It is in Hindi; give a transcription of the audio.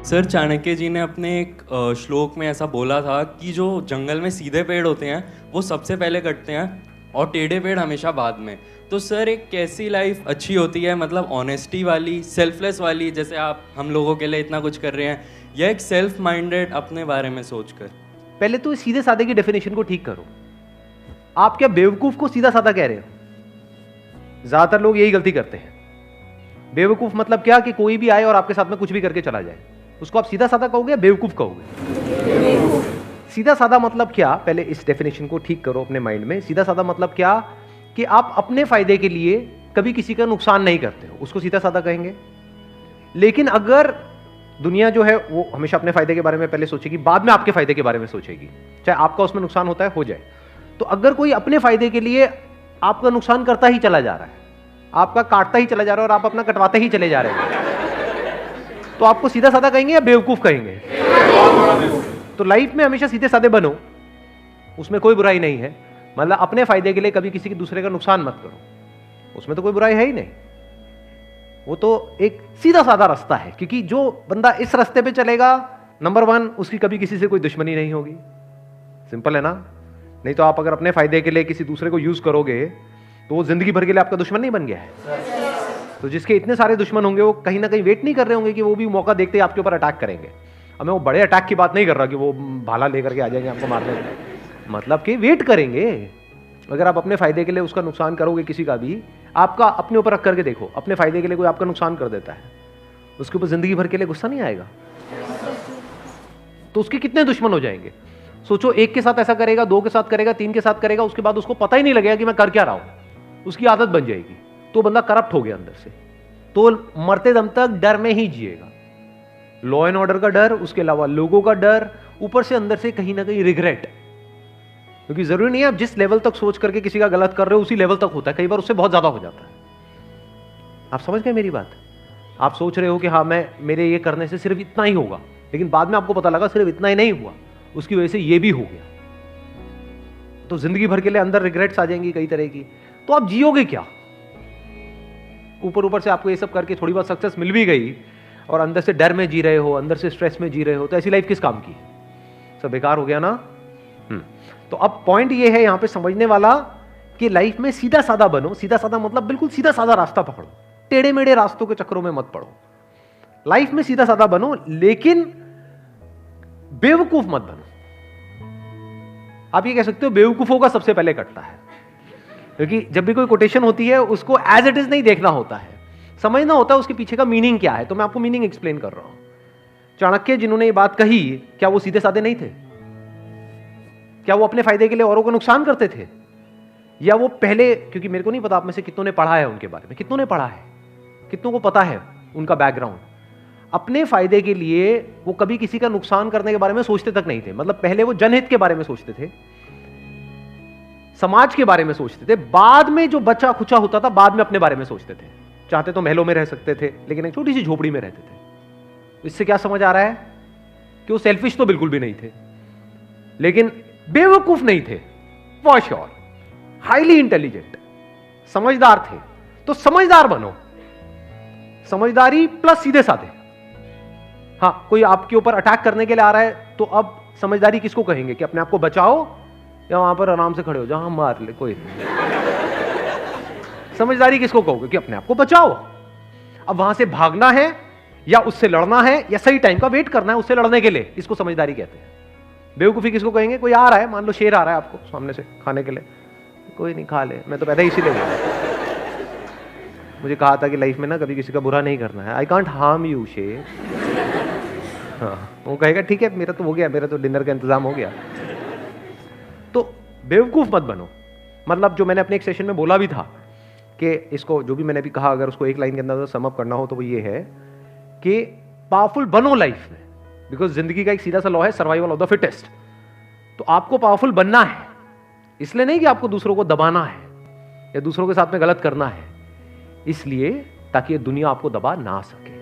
सर, चाणक्य जी ने अपने एक श्लोक में ऐसा बोला था कि जो जंगल में सीधे पेड़ होते हैं वो सबसे पहले कटते हैं और टेढ़े पेड़ हमेशा बाद में। तो सर, एक कैसी लाइफ अच्छी होती है, मतलब ऑनेस्टी वाली, सेल्फलेस वाली, जैसे आप हम लोगों के लिए इतना कुछ कर रहे हैं, या एक सेल्फ माइंडेड अपने बारे में सोचकर? पहले तो सीधे साधे की डेफिनेशन को ठीक करो। आप क्या बेवकूफ को सीधा साधा कह रहे हो? ज्यादातर लोग यही गलती करते हैं। बेवकूफ मतलब क्या कि कोई भी आए और आपके साथ में कुछ भी करके चला जाए, उसको आप सीधा साधा कहोगे या बेवकूफ कहोगे? सीधा साधा मतलब क्या? पहले इस डेफिनेशन को ठीक करो अपने माइंड में। सीधा साधा मतलब क्या कि आप अपने फायदे के लिए कभी किसी का नुकसान नहीं करते हो, उसको सीधा साधा कहेंगे। लेकिन अगर दुनिया जो है वो हमेशा अपने फायदे के बारे में पहले सोचेगी, बाद में आपके फायदे के बारे में सोचेगी, चाहे आपका उसमें नुकसान होता है हो जाए। तो अगर कोई अपने फायदे के लिए आपका नुकसान करता ही चला जा रहा है, आपका काटता ही चला जा रहा है और आप अपना कटवाते ही चले जा रहे हैं, तो आपको सीधा साधा कहेंगे या बेवकूफ कहेंगे? तो लाइफ में हमेशा सीधे साधे बनो, उसमें कोई बुराई नहीं है। मतलब अपने फायदे के लिए कभी किसी के दूसरे का नुकसान मत करो, उसमें तो कोई बुराई है ही नहीं। वो तो एक सीधा साधा रास्ता है, क्योंकि जो बंदा इस रास्ते पे चलेगा, नंबर 1, उसकी कभी किसी से कोई दुश्मनी नहीं होगी। सिंपल है ना? नहीं तो आप अगर अपने फायदे के लिए किसी दूसरे को यूज करोगे तो वो जिंदगी भर के लिए आपका दुश्मन नहीं बन गया है। तो जिसके इतने सारे दुश्मन होंगे वो कहीं ना कहीं वेट नहीं कर रहे होंगे कि वो भी मौका देखते ही आपके ऊपर अटैक करेंगे। अब मैं वो बड़े अटैक की बात नहीं कर रहा कि वो भाला लेकर के आ जाएंगे आपको मारने, मतलब कि वेट करेंगे। अगर आप अपने फायदे के लिए उसका नुकसान करोगे किसी का भी, आपका अपने ऊपर रख करके देखो, अपने फायदे के लिए कोई आपका नुकसान कर देता है, उसके ऊपर जिंदगी भर के लिए गुस्सा नहीं आएगा? तो उसके कितने दुश्मन हो जाएंगे? सोचो, एक के साथ ऐसा करेगा, 2 के साथ करेगा, 3 के साथ करेगा, उसके बाद उसको पता ही नहीं लगेगा कि मैं कर क्या रहा हूं, उसकी आदत बन जाएगी, तो बंदा करप्ट हो गया अंदर से, तो मरते दम तक डर में ही जिएगा। लॉ एंड ऑर्डर का डर, उसके अलावा लोगों का डर, ऊपर से अंदर से कहीं ना कहीं रिग्रेट। क्योंकि जरूरी नहीं है आप जिस लेवल तक सोच करके किसी का गलत कर रहे हो उसी लेवल तक होता है, कई बार उससे बहुत ज्यादा हो जाता है। आप समझ गए मेरी बात? आप सोच रहे हो कि हाँ मेरे ये करने से सिर्फ इतना ही होगा, लेकिन बाद में आपको पता लगा सिर्फ इतना ही नहीं हुआ, उसकी वजह से ये भी हो गया, तो जिंदगी भर के लिए अंदर रिग्रेट्स आ जाएंगी कई तरह की। तो आप जियोगे क्या? ऊपर ऊपर से आपको ये सब करके थोड़ी बहुत सक्सेस मिल भी गई और अंदर से डर में जी रहे हो, अंदर से स्ट्रेस में जी रहे हो, तो ऐसी लाइफ किस काम की? सब बेकार हो गया ना। तो अब पॉइंट ये है यहां पे समझने वाला कि लाइफ में सीधा साधा बनो। सीधा साधा मतलब बिल्कुल सीधा साधा रास्ता पकड़ो, टेढ़े मेढ़े रास्तों के चक्करों में मत पड़ो। लाइफ में सीधा साधा बनो, लेकिन बेवकूफ मत बनो। आप ये कह सकते हो बेवकूफों का सबसे पहले कटता है, क्योंकि जब भी कोई कोटेशन होती है उसको एज इट इज नहीं देखना होता है, समझना होता है उसके पीछे का मीनिंग क्या है। तो मैं आपको मीनिंग एक्सप्लेन कर रहा हूं। चाणक्य जिन्होंने ये बात कही, क्या वो सीधे साधे नहीं थे? क्या वो अपने फायदे के लिए औरों को नुकसान करते थे? या वो पहले, क्योंकि मेरे को नहीं पता आप में से कितनों ने पढ़ा है उनके बारे में, कितनों ने पढ़ा है, कितनों को पता है उनका बैकग्राउंड। अपने फायदे के लिए वो कभी किसी का नुकसान करने के बारे में सोचते तक नहीं थे। मतलब पहले वो जनहित के बारे में सोचते थे, समाज के बारे में सोचते थे, बाद में जो बचा खुचा होता था बाद में अपने बारे में सोचते थे। चाहते तो महलों में रह सकते थे, लेकिन एक छोटी सी झोपड़ी में रहते थे। इससे क्या समझ आ रहा है कि वो सेल्फिश तो बिल्कुल भी नहीं थे, लेकिन बेवकूफ नहीं थे, फॉर श्योर हाईली इंटेलिजेंट, समझदार थे। तो समझदार बनो, समझदारी प्लस सीधे साधे। हाँ, कोई आपके ऊपर अटैक करने के लिए आ रहा है तो अब समझदारी किसको कहेंगे? कि अपने आप को बचाओ, या वहां पर आराम से खड़े हो जहां मार ले कोई? समझदारी किसको कहोगे? कि अपने आप को बचाओ। अब वहां से भागना है या उससे लड़ना है, या सही टाइम का वेट करना है उससे लड़ने के लिए, इसको समझदारी कहते हैं। बेवकूफी किसको कहेंगे? कोई आ रहा है, मान लो शेर आ रहा है आपको सामने से खाने के लिए, कोई नहीं खा ले, मैं तो पैदा इसीलिए हुआ, मुझे कहा था कि लाइफ में ना कभी किसी का बुरा नहीं करना है, आई कांट हार्म यू शेर। हाँ, वो कहेगा ठीक है मेरा तो हो गया, मेरा तो डिनर का इंतजाम हो गया। तो बेवकूफ मत बनो। मतलब जो मैंने अपने एक सेशन में बोला भी था कि इसको, जो भी मैंने भी कहा, अगर उसको एक लाइन के अंदर सम अप करना हो तो वो ये है कि पावरफुल बनो लाइफ में, बिकॉज जिंदगी का एक सीधा सा लॉ है, सर्वाइवल ऑफ द फिटेस्ट। तो आपको पावरफुल बनना है, इसलिए नहीं कि आपको दूसरों को दबाना है या दूसरों के साथ में गलत करना है, इसलिए ताकि ये दुनिया आपको दबा ना सके।